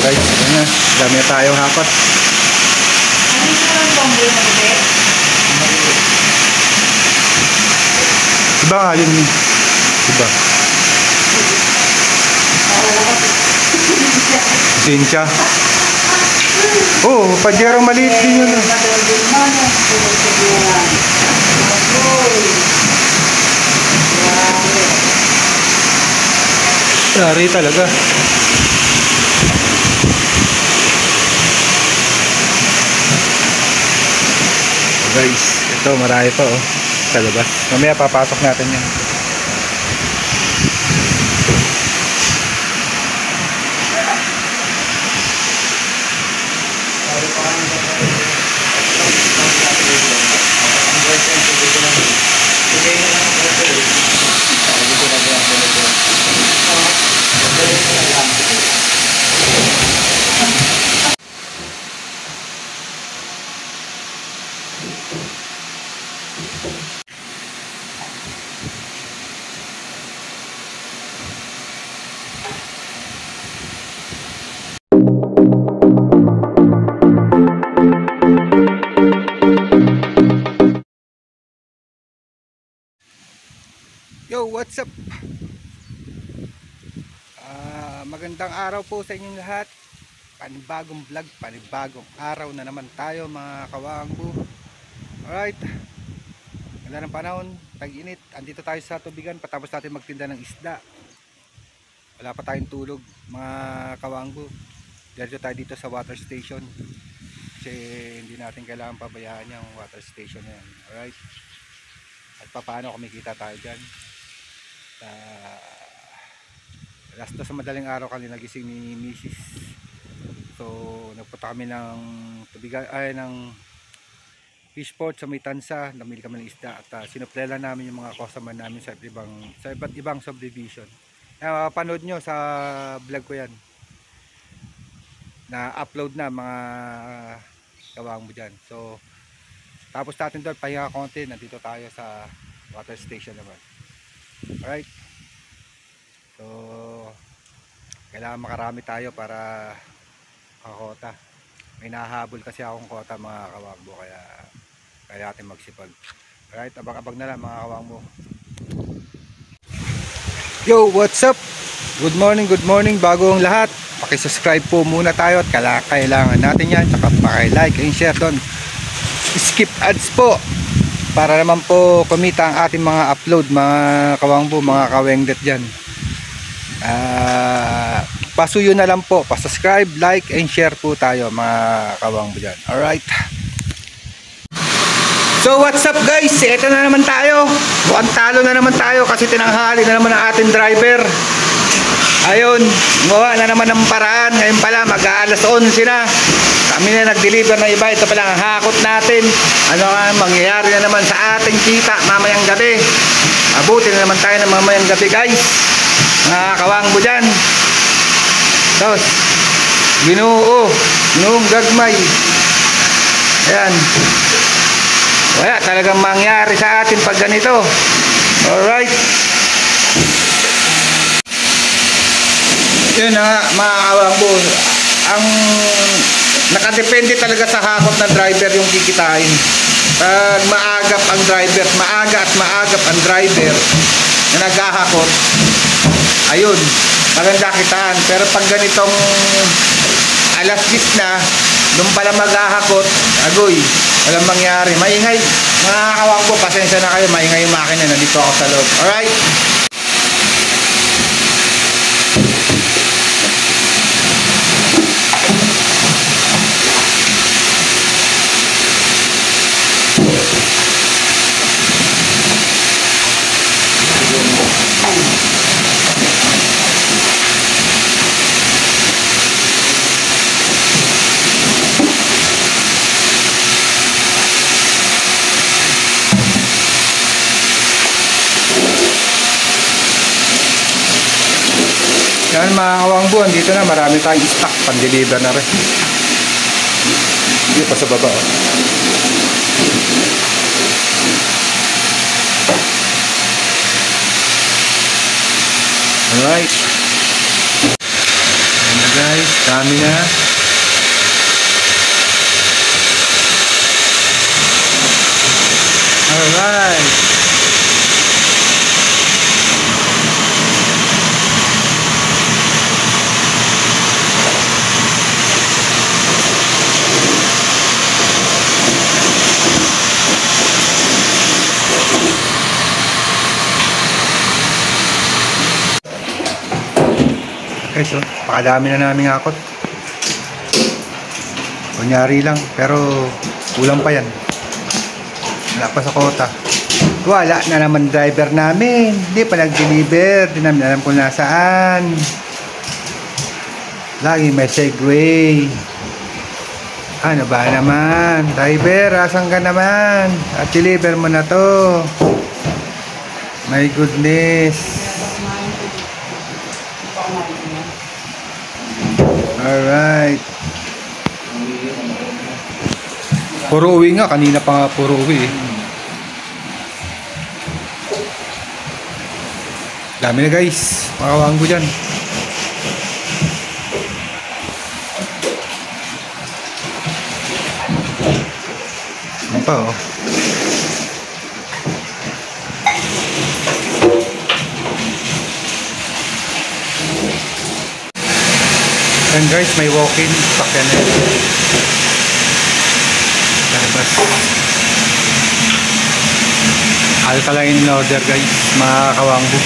Guys, ito na. Dami na tayong hapat. Diba nga yun? Diba? Sinsya. Oh, padyarang maliit din yun. Yari talaga. Guys, ito marami pa oh sa labas. Mamaya papasok natin yan. Yo, what's up? Magandang araw po sa inyong lahat. Panibagong vlog, panibagong araw na naman tayo mga kawangbo. Alright, ganda ng panahon, tag-init. Andito tayo sa tubigan, patapos natin magtinda ng isda. Wala pa tayong tulog mga kawangbo. Diretso tayo dito sa water station kasi hindi natin kailangan pabayaan yung water station na yan. Alright, at paano kumikita tayo dyan. Last na sa madaling araw kanina nagising ni Mrs. So nagpunta kami ng tubigan, ng fish port sa may Tansa. Namili kami ng isda at sinuplela namin yung mga customer namin sa iba't ibang subdivision. Panood nyo sa vlog ko yan na upload na mga kawang mo dyan. So tapos natin doon pahinga konti, nandito tayo sa water station naman. Alright, so kailangan makarami tayo para makakota. May nahabol kasi akong kota mga kawangbo, kaya natin magsipag. Alright, abang-abang na lang mga kawangbo. Yo, what's up? Good morning bago ang lahat. Paki-subscribe po muna tayo at kailangan natin yan. Saka paki-like and share doon. Skip ads po para naman po kumita ang ating mga upload mga kawangbo, mga kawengdet dyan. Pasuyo na lang po, pa-subscribe, like and share po tayo mga kawangbo dyan. Alright, so what's up guys, eto na naman tayo. Mukhang talo na naman tayo kasi tinanghali na naman ang ating driver. Ayun, gumawa na naman ng paraan. Ngayon pala mag-aalas 11 na. Kami na nag-deliver na iba. Ito pala ang hakot natin. Ano nga mangyayari na naman sa ating kita mamayang gabi. Abutin na naman tayo ng mamayang gabi guys. Mga kawangbo dyan. Tapos Ginuong gagmay. Ayan. Wala talagang mangyari sa atin pag ganito. Alright. Yun na mga kawangbo, ang nakadepende talaga sa hakot ng driver yung kikitain. Pag maagap ang driver, maaga at maagap ang driver na naghahakot, ayun, maganda kitaan. Pero pag ganitong alas 10 na, nung pala maghahakot, agoy, walang mangyari. Maingay, mga kawangbo, pasensya na kayo, maingay yung makina, nandito ako sa loob. Alright. Yan mga kawangbuan, dito na marami tayong stock, pan-deliver na rin. Dito pa sa baba. Alright. guys, dami na. Alright. Guys, so, pakadami na namin akot. Kunyari lang, pero kulang pa yan. Wala pa sa kota. Wala na naman driver namin. Hindi pa nag-deliver. Hindi namin alam kung nasaan. Lagi may segway. Ano ba naman? Driver, asan ka naman? At deliver mo na to. My goodness. Alright. Puro uwi nga. Kanina pa nga puro uwi eh. Dami na guys. Makawaan ko dyan. Ano pa oh. And guys, may walk-in sakyan na yun. Kalabas. Alkaline in order guys, mga kawangbo.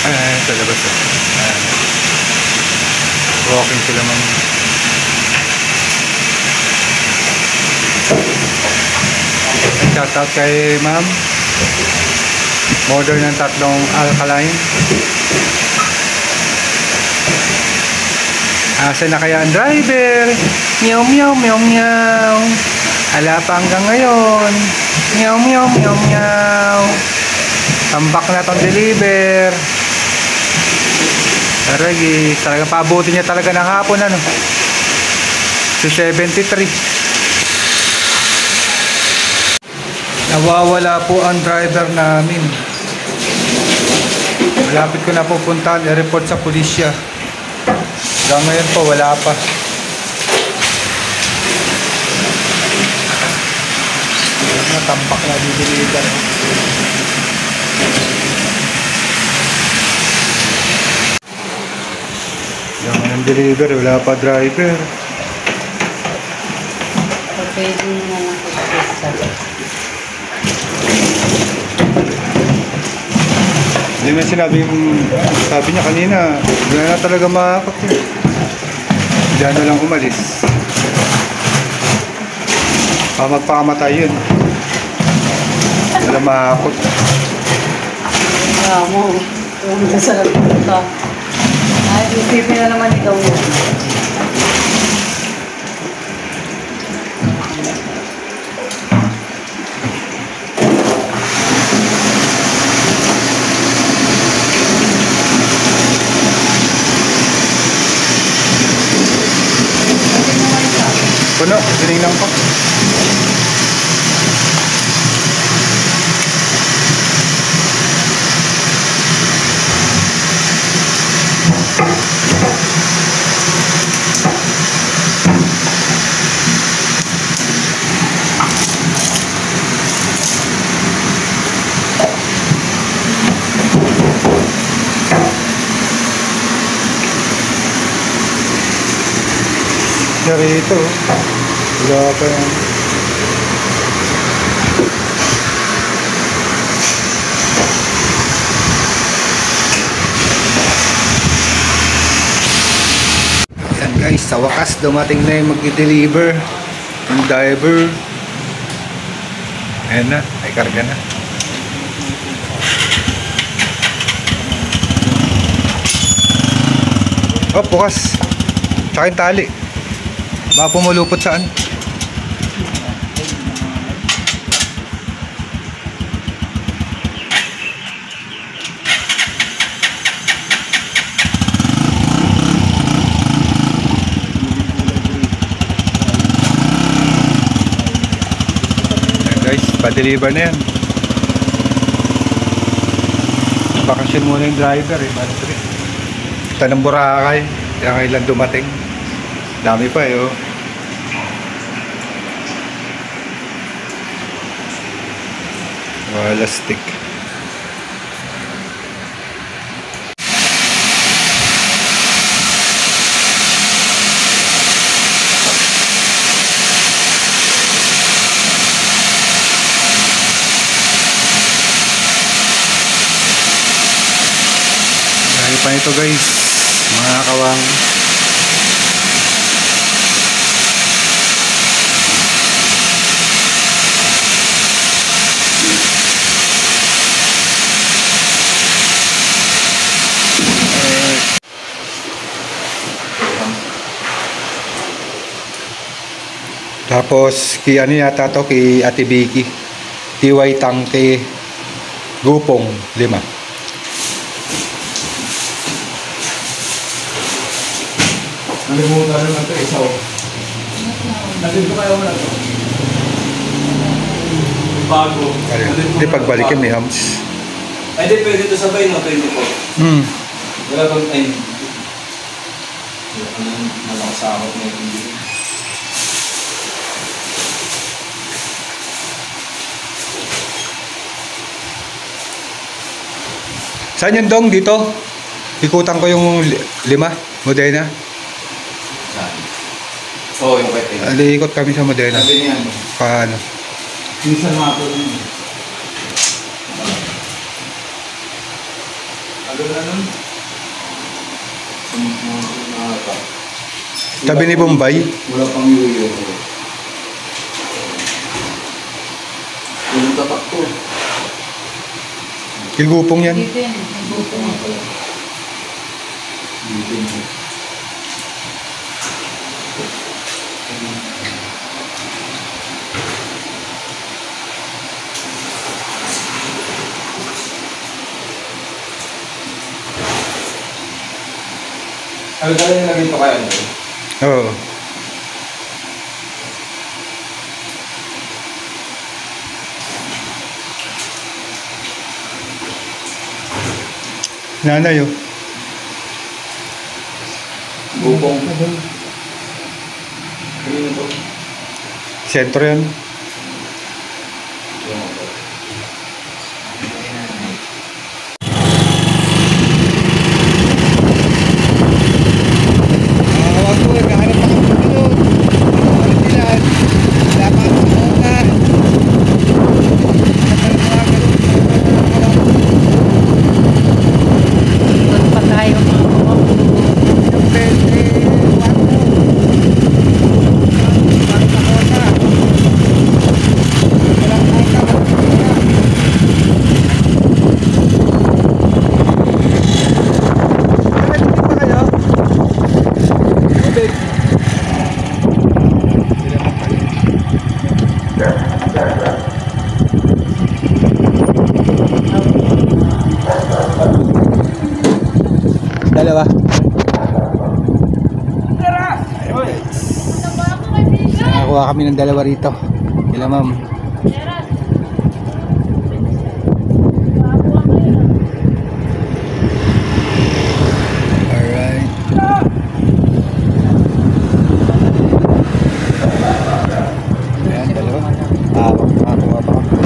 Ayan, sa labas. Ayan. Walk-in sila mga. Shout out kay ma'am. Order ng 3 alkaline. Asa na kaya ang driver? Meow meow meow meow. Ala pa hanggang ngayon. Meow meow meow meow. Tambak na tong deliver. Taragi, talaga paabutin niya talaga ng hapon ano. Si 73. Nawawala po ang driver namin. Malapit ko na pupuntahan, i-report sa pulisya. Hanggang ngayon po, wala pa. Natambak na didiligan. Hanggang ngayon deliver, wala pa driver. Pwede mo na lang pagkisa. Hindi man sabi niya kanina, wala na talaga makakot eh. Diyan na lang umalis. Magpakamatay yun. Wala makakot. Wala mo. Huwag na sa nagpunta. Ay, isipin na naman ikaw yun. Puno, tinignan ko. Rito, wala pa yan. Yan guys, sa wakas dumating na yung mag-deliver yung driver. Ayan na, ay karga na. Oh, bukas. Tsaka yung tali. Baka pumulupot saan? Ayan guys, pa-deliver na yan. nagbakasyon muna yung driver eh. Balik rin. Ito ng Boracay. Kaya kailan dumating. Dami pa eh oh. Wala stick. Dahil pa nito guys, mga kawang. Tapos kay ano yata to, kay Ate Vicky, TY Tangke Gupong 5. Nalimutan naman ito, isaw. Nandito kayo mo na ito. Bago. Hindi pagbalikin may hams. Ay, di pwede ito sabay, no? 24. Wala bang time? Malakas ako na yung hindi. Saan yung dong dito? Ikutan ko yung 5, Modena. Saan? Oo, yung pwede. Ikot kami sa Modena. Sabi niya, ano? Paano? Minsan mato rin. Ano na nun? Tabi ni Bombay. Wala pang yuyo. Yung tatak ko. Kilgupong yan. Dito yan. Nagbuto nga po. Dito yun. Ano dahil nilagay ito kaya nyo? Oo. Nanay oh. Bupong. Kanino to? Sentro yan. Doon pa tayo mga kawang. Dalawa. Nakakuha kami ng dalawa rito. Kila ma'am. Alright. Ayan, dalawa. Nakakuha pa kami.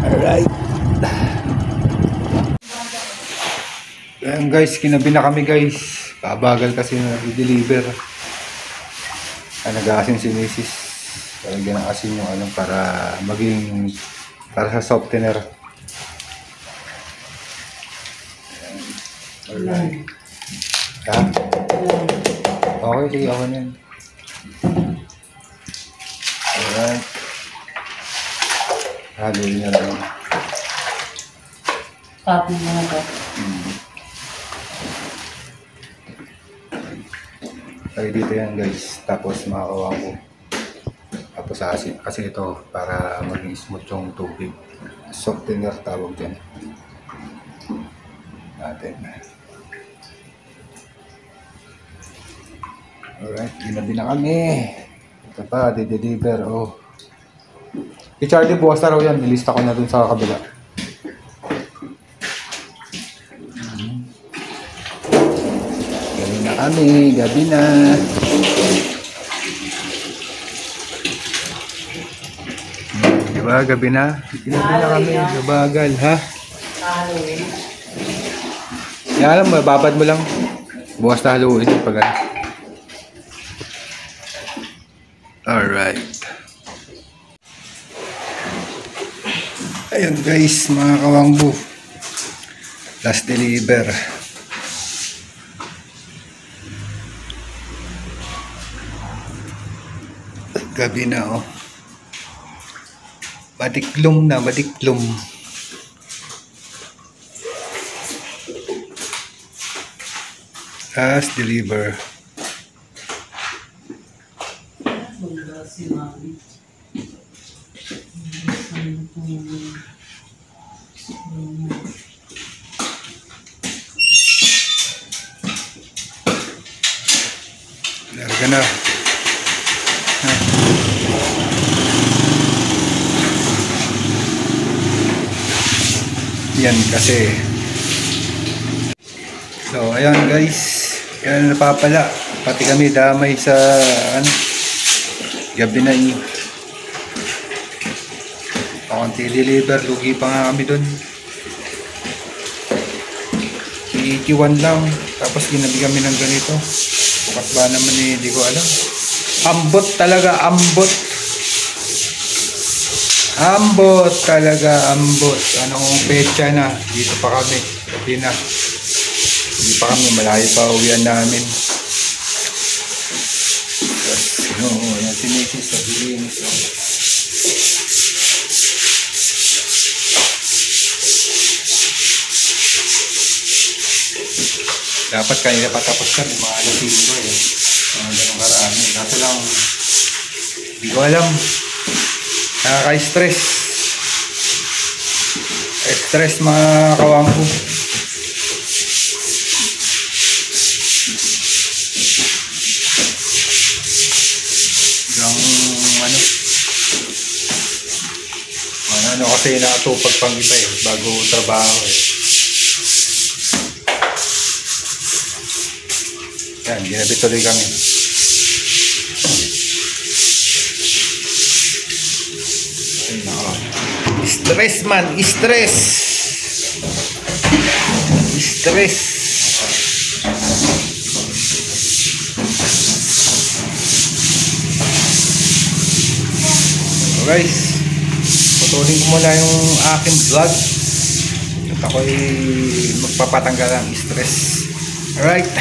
Alright. Ayan guys, kinabi na kami guys. Kabagal kasi na i-deliver. Ay, nag-aasin si Mrs. Talagyan ng asin yung ano para maging para sa softener. Alright. Ha? Okay, sige ako na yan. Alright. Haluin na lang. Tapos mo na to. Ay dito yan guys, tapos makakawa ko tapos asin kasi ito para maging smooth yung tubig, softener tawag dyan natin. Alright, ginabi na kami. Ito pa, di-deliver. Oh, i-Charlie bukas na raw yan, nilista ko na dun sa kabila. kami, gabi na. Diba, gabi na? Gabi na kami, gabagal, ha? Halloween. Yan alam mo, babad mo lang. Bukas na Halloween pag ano. Alright. Ayun guys, mga kawangbu. Last deliver. Gabi na oh. Badiklom na, badiklom. Last deliver. Bunda si Mami. Larga na. Yan kasi. So ayan guys, yan napapala. Pati kami damay sa ano, gabi na yun. Pakunti deliver, lugi pa nga kami dun. 81 lang, tapos ginabi kami ng ganito. Bukas ba naman eh, di ko alam. Ambot talaga, ambot. Ambot talaga, ambot. Anong petsa na, dito pa kami. Gabi na. Hindi pa kami, malayo pa uwian namin. Yan si Mrs. sa bilinis. Dapat kanina patapos ka, mga alas 5 eh. Mga ganong karaan. Kaso lang, hindi ko alam. Nakaka-stress. Stress mga kawangko. Ano kasi nakatupag pang iba eh, bago trabaho eh. Yan, ginabi tuloy kami. Ay, nako. Stress man, stress. Stress. So guys, patuloy ko muna yung aking vlog at ako'y magpapatanggal ng stress. Alright.